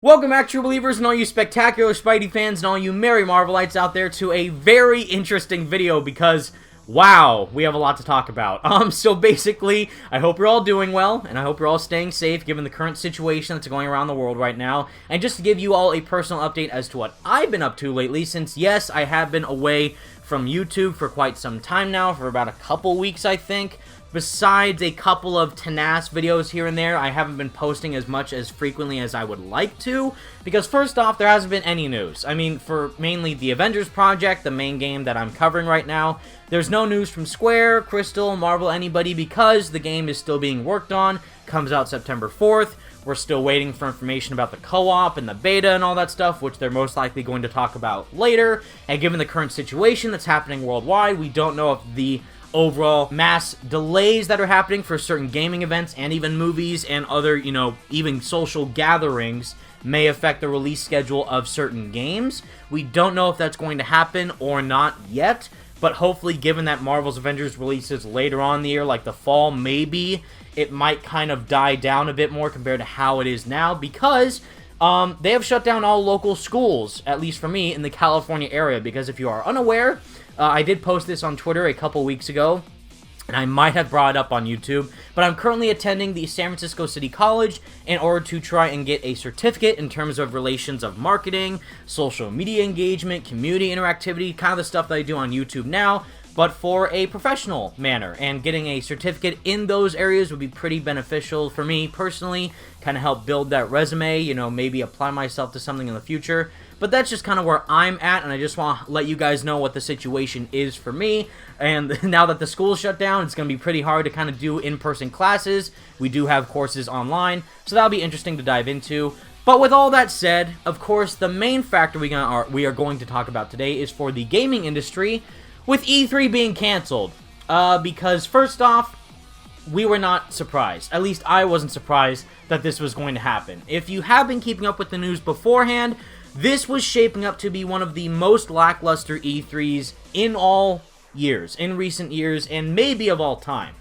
Welcome back, true believers, and all you spectacular Spidey fans, and all you merry Marvelites out there, to a very interesting video because, wow, we have a lot to talk about. So basically, I hope you're all doing well, and I hope you're all staying safe given the current situation that's going around the world right now. And just to give you all a personal update as to what I've been up to lately, since yes, I have been away from YouTube for quite some time now, for about a couple weeks, I think. Besides a couple of TNAS videos here and there, I haven't been posting as much as frequently as I would like to, because first off, there hasn't been any news. I mean, for mainly the Avengers project, the main game that I'm covering right now, there's no news from Square, Crystal, Marvel, anybody, because the game is still being worked on, comes out September 4th, we're still waiting for information about the co-op and the beta and all that stuff, which they're most likely going to talk about later, and given the current situation that's happening worldwide, we don't know if the overall mass delays that are happening for certain gaming events and even movies and other, even social gatherings may affect the release schedule of certain games. We don't know if that's going to happen or not yet, but hopefully, given that Marvel's Avengers releases later on in the year, like the fall, maybe it might kind of die down a bit more compared to how it is now, because they have shut down all local schools, at least for me, in the California area, because if you are unaware, I did post this on Twitter a couple weeks ago, and I might have brought it up on YouTube, but I'm currently attending the San Francisco City College in order to try and get a certificate in terms of relations of marketing, social media engagement, community interactivity, kind of the stuff that I do on YouTube now, but for a professional manner, and getting a certificate in those areas would be pretty beneficial for me personally, kind of help build that resume, maybe apply myself to something in the future. But that's just kind of where I'm at, and I just want to let you guys know what the situation is for me. And now that the school's shut down, it's going to be pretty hard to kind of do in-person classes. We do have courses online, so that'll be interesting to dive into. But with all that said, of course, the main factor we are going to talk about today is for the gaming industry, with E3 being canceled. Because first off, we were not surprised. At least I wasn't surprised that this was going to happen. If you have been keeping up with the news beforehand, this was shaping up to be one of the most lackluster E3s in all years, in recent years, and maybe of all time,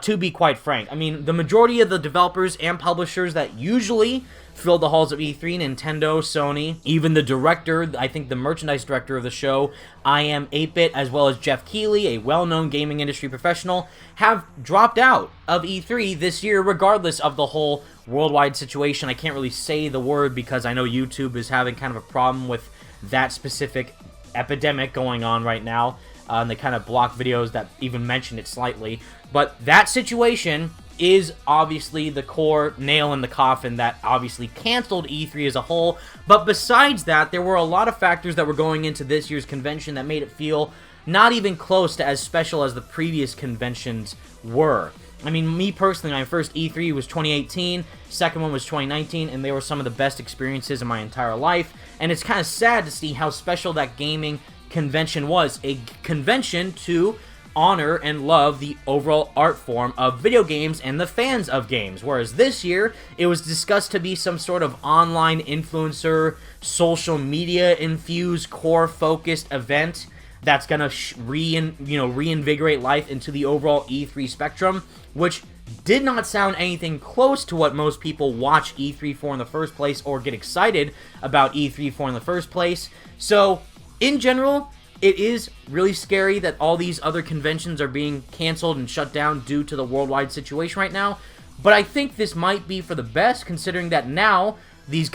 to be quite frank. I mean, the majority of the developers and publishers that usually fill the halls of E3, Nintendo, Sony, even the director, I think the merchandise director of the show, I Am 8-Bit, as well as Jeff Keighley, a well-known gaming industry professional, have dropped out of E3 this year, regardless of the whole worldwide situation. I can't really say the word because I know YouTube is having kind of a problem with that specific epidemic going on right now, and they kind of block videos that even mention it slightly. But that situation is obviously the core nail in the coffin that obviously canceled E3 as a whole. But besides that, there were a lot of factors that were going into this year's convention that made it feel not even close to as special as the previous conventions were. I mean, me personally, my first E3 was 2018, second one was 2019, and they were some of the best experiences in my entire life. And it's kind of sad to see how special that gaming convention was. A convention to honor and love the overall art form of video games and the fans of games. Whereas this year, it was discussed to be some sort of online influencer, social media infused, core focused event that's gonna reinvigorate life into the overall E3 spectrum, which did not sound anything close to what most people watch E3 for in the first place or get excited about E3 for in the first place. So, in general, it is really scary that all these other conventions are being canceled and shut down due to the worldwide situation right now, but I think this might be for the best, considering that now these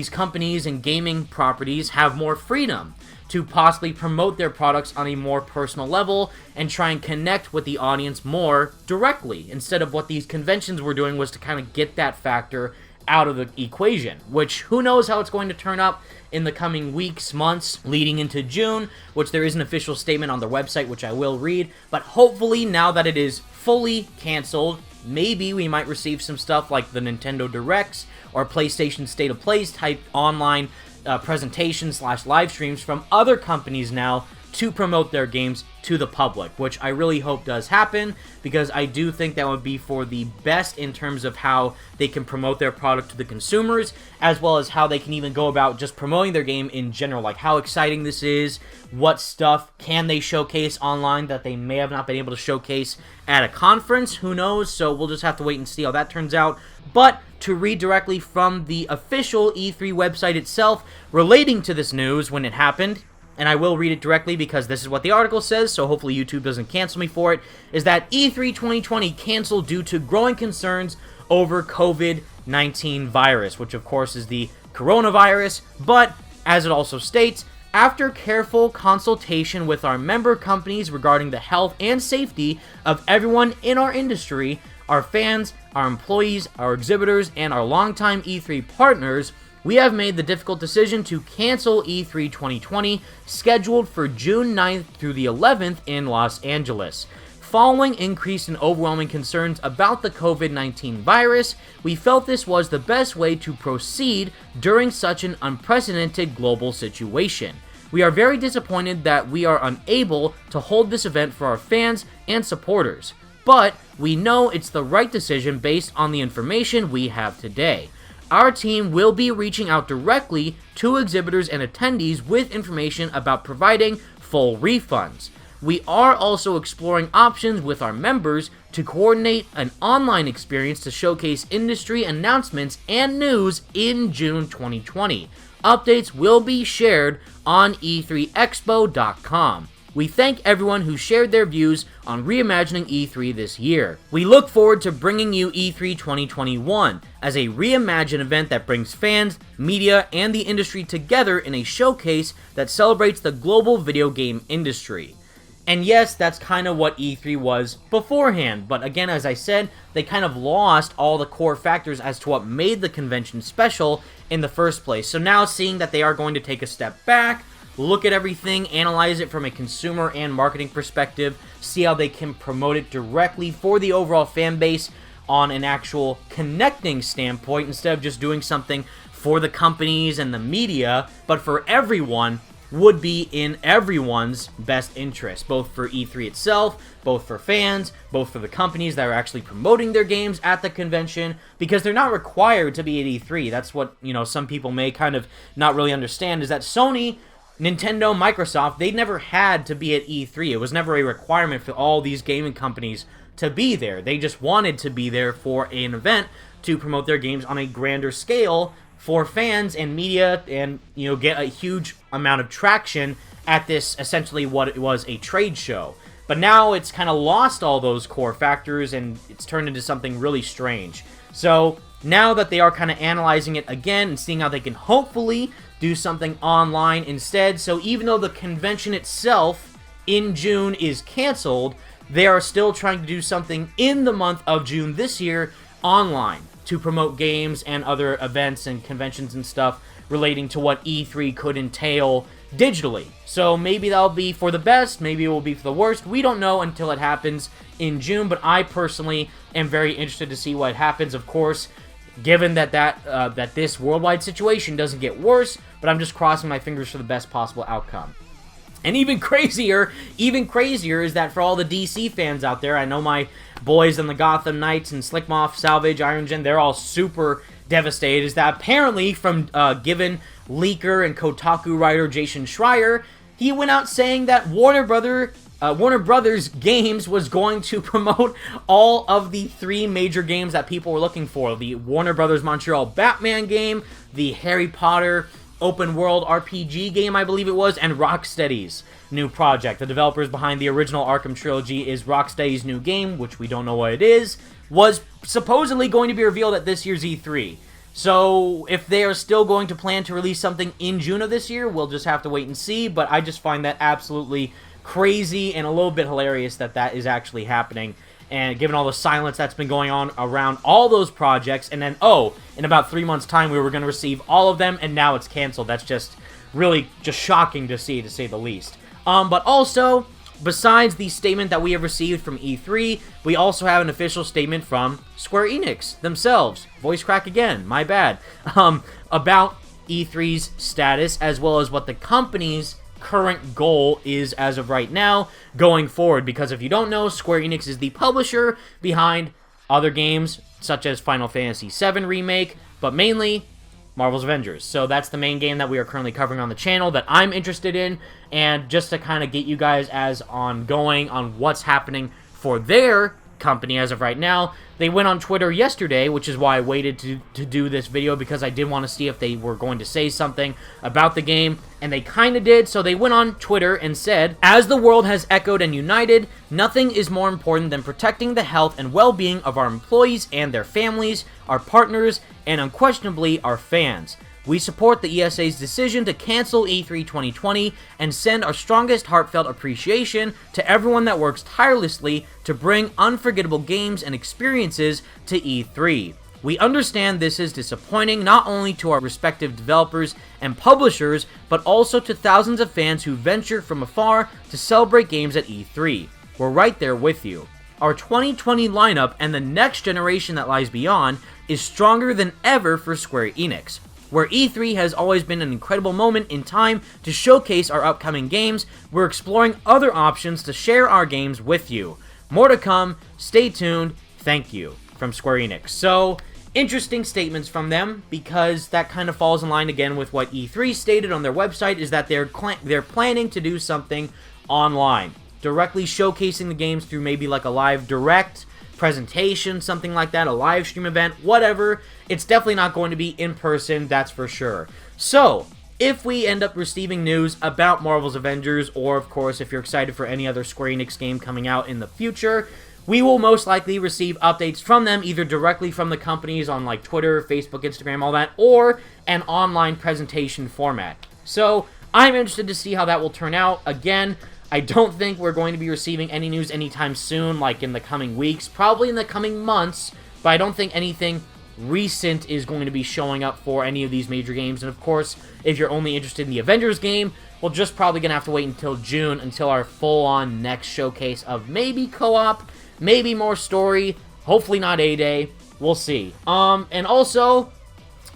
companies and gaming properties have more freedom to possibly promote their products on a more personal level and try and connect with the audience more directly, instead of what these conventions were doing was to kind of get that factor out of the equation, which who knows how it's going to turn up in the coming weeks, months, leading into June, which there is an official statement on their website, which I will read, but hopefully now that it is fully canceled, maybe we might receive some stuff like the Nintendo Directs or PlayStation State of Plays type online presentations / live streams from other companies now to promote their games to the public, which I really hope does happen, because I do think that would be for the best in terms of how they can promote their product to the consumers, as well as how they can even go about just promoting their game in general, like how exciting this is, what stuff can they showcase online that they may have not been able to showcase at a conference, who knows, so we'll just have to wait and see how that turns out. But to read directly from the official E3 website itself relating to this news when it happened, and I will read it directly because this is what the article says, so hopefully YouTube doesn't cancel me for it, is that E3 2020 canceled due to growing concerns over COVID-19 virus, which of course is the coronavirus, but as it also states, after careful consultation with our member companies regarding the health and safety of everyone in our industry, our fans, our employees, our exhibitors, and our longtime E3 partners, we have made the difficult decision to cancel E3 2020, scheduled for June 9th through the 11th in Los Angeles. Following increased and overwhelming concerns about the COVID-19 virus, we felt this was the best way to proceed during such an unprecedented global situation. We are very disappointed that we are unable to hold this event for our fans and supporters, but we know it's the right decision based on the information we have today. Our team will be reaching out directly to exhibitors and attendees with information about providing full refunds. We are also exploring options with our members to coordinate an online experience to showcase industry announcements and news in June 2020. Updates will be shared on e3expo.com. We thank everyone who shared their views on reimagining E3 this year. We look forward to bringing you E3 2021 as a reimagined event that brings fans, media, and the industry together in a showcase that celebrates the global video game industry. And yes, that's kind of what E3 was beforehand, but again, as I said, they kind of lost all the core factors as to what made the convention special in the first place. So now seeing that they are going to take a step back, look at everything, analyze it from a consumer and marketing perspective, see how they can promote it directly for the overall fan base on an actual connecting standpoint, instead of just doing something for the companies and the media, but for everyone, would be in everyone's best interest, both for E3 itself, both for fans, both for the companies that are actually promoting their games at the convention, because they're not required to be at E3. That's what, some people may kind of not really understand, is that Sony, Nintendo, Microsoft, they never had to be at E3. It was never a requirement for all these gaming companies to be there. They just wanted to be there for an event to promote their games on a grander scale for fans and media, and get a huge amount of traction at this, essentially what it was, a trade show. But now it's kind of lost all those core factors and it's turned into something really strange. So now that they are kind of analyzing it again and seeing how they can hopefully do something online instead, so even though the convention itself in June is canceled, they are still trying to do something in the month of June this year online to promote games and other events and conventions and stuff relating to what E3 could entail digitally. So maybe that'll be for the best, maybe it will be for the worst. We don't know until it happens in June, but I personally am very interested to see what happens. Of course, given that this worldwide situation doesn't get worse, but I'm just crossing my fingers for the best possible outcome. And even crazier is that for all the DC fans out there, I know my boys in the Gotham Knights and Slickmoth, Salvage, Irongen, they're all super devastated, is that apparently from given leaker and Kotaku writer Jason Schreier, he went out saying that Warner Brothers Games was going to promote all of the 3 major games that people were looking for. The Warner Brothers Montreal Batman game, the Harry Potter open world RPG game, I believe it was, and Rocksteady's new project. The developers behind the original Arkham trilogy is Rocksteady's new game, which we don't know what it is, was supposedly going to be revealed at this year's E3. So if they are still going to plan to release something in June of this year, we'll just have to wait and see, but I just find that absolutely crazy and a little bit hilarious that is actually happening. And given all the silence that's been going on around all those projects, and then, in about 3 months' time, we were going to receive all of them, and now it's canceled. That's just really just shocking to see the least. But also, besides the statement that we have received from E3, we also have an official statement from Square Enix themselves. Voice crack again, my bad. About E3's status, as well as what the company's current goal is as of right now going forward, because if you don't know, Square Enix is the publisher behind other games such as Final Fantasy VII Remake, but mainly Marvel's Avengers. So that's the main game that we are currently covering on the channel that I'm interested in, and just to kind of get you guys as ongoing on what's happening for their company as of right now. They went on Twitter yesterday, which is why I waited to do this video, because I did want to see if they were going to say something about the game, and they kind of did. So they went on Twitter and said, "As the world has echoed and united, nothing is more important than protecting the health and well-being of our employees and their families, our partners, and unquestionably our fans. We support the ESA's decision to cancel E3 2020 and send our strongest heartfelt appreciation to everyone that works tirelessly to bring unforgettable games and experiences to E3. We understand this is disappointing not only to our respective developers and publishers, but also to thousands of fans who venture from afar to celebrate games at E3. We're right there with you. Our 2020 lineup and the next generation that lies beyond is stronger than ever for Square Enix. Where E3 has always been an incredible moment in time to showcase our upcoming games, we're exploring other options to share our games with you. More to come, stay tuned, thank you," from Square Enix. So, interesting statements from them, because that kind of falls in line again with what E3 stated on their website, is that they're planning to do something online, directly showcasing the games through maybe like a live direct presentation, something like that, a live stream event, whatever. It's definitely not going to be in person, that's for sure. So, if we end up receiving news about Marvel's Avengers, or of course if you're excited for any other Square Enix game coming out in the future, we will most likely receive updates from them, either directly from the companies on like Twitter, Facebook, Instagram, all that, or an online presentation format. So, I'm interested to see how that will turn out. Again, I don't think we're going to be receiving any news anytime soon, like in the coming weeks, probably in the coming months, but I don't think anything recent is going to be showing up for any of these major games. And of course, if you're only interested in the Avengers game, we're just probably going to have to wait until June, until our full-on next showcase of maybe co-op, maybe more story, hopefully not A-Day, we'll see. And also,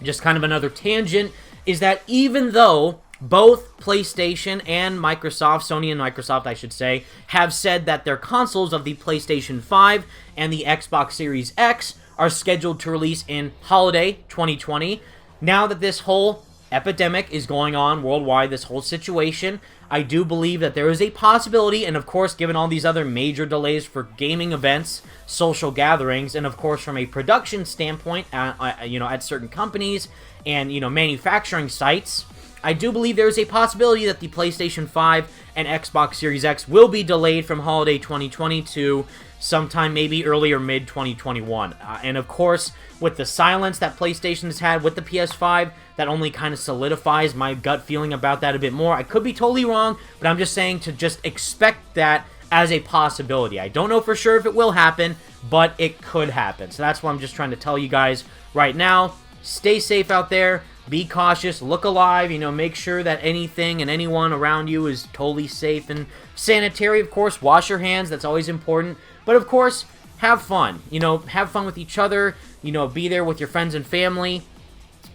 just kind of another tangent, is that even though both PlayStation and Microsoft, Sony and Microsoft, I should say, have said that their consoles of the PlayStation 5 and the Xbox Series X are scheduled to release in holiday 2020. Now that this whole epidemic is going on worldwide, this whole situation, I do believe that there is a possibility, and of course, given all these other major delays for gaming events, social gatherings, and of course, from a production standpoint, at certain companies and, manufacturing sites, I do believe there is a possibility that the PlayStation 5 and Xbox Series X will be delayed from holiday 2020 to sometime maybe early or mid-2021. And of course, with the silence that PlayStation has had with the PS5, that only kind of solidifies my gut feeling about that a bit more. I could be totally wrong, but I'm just saying to just expect that as a possibility. I don't know for sure if it will happen, but it could happen. So that's what I'm just trying to tell you guys right now. Stay safe out there. Be cautious, look alive, make sure that anything and anyone around you is totally safe and sanitary. Of course, wash your hands, that's always important. But of course, have fun. Have fun with each other. Be there with your friends and family.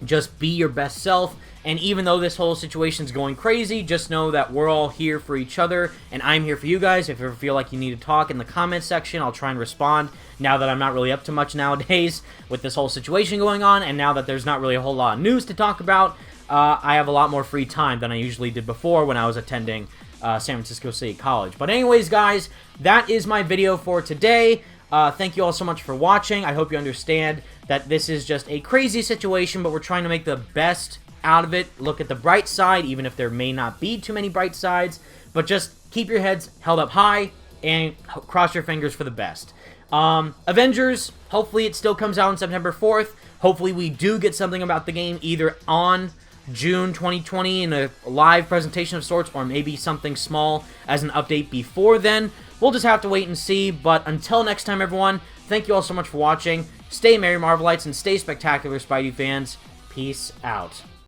Just be your best self. And even though this whole situation's going crazy, just know that we're all here for each other, and I'm here for you guys. If you ever feel like you need to talk in the comment section, I'll try and respond, now that I'm not really up to much nowadays with this whole situation going on, and now that there's not really a whole lot of news to talk about, I have a lot more free time than I usually did before when I was attending San Francisco State College. But anyways, guys, that is my video for today. Thank you all so much for watching. I hope you understand that this is just a crazy situation, but we're trying to make the best out of it. Look at the bright side, even if there may not be too many bright sides, but just keep your heads held up high and cross your fingers for the best. Avengers, hopefully it still comes out on September 4th. Hopefully we do get something about the game either on June 2020 in a live presentation of sorts, or maybe something small as an update before then. We'll just have to wait and see, but until next time, everyone, thank you all so much for watching. Stay merry, Marvelites, and stay spectacular, Spidey fans. Peace out.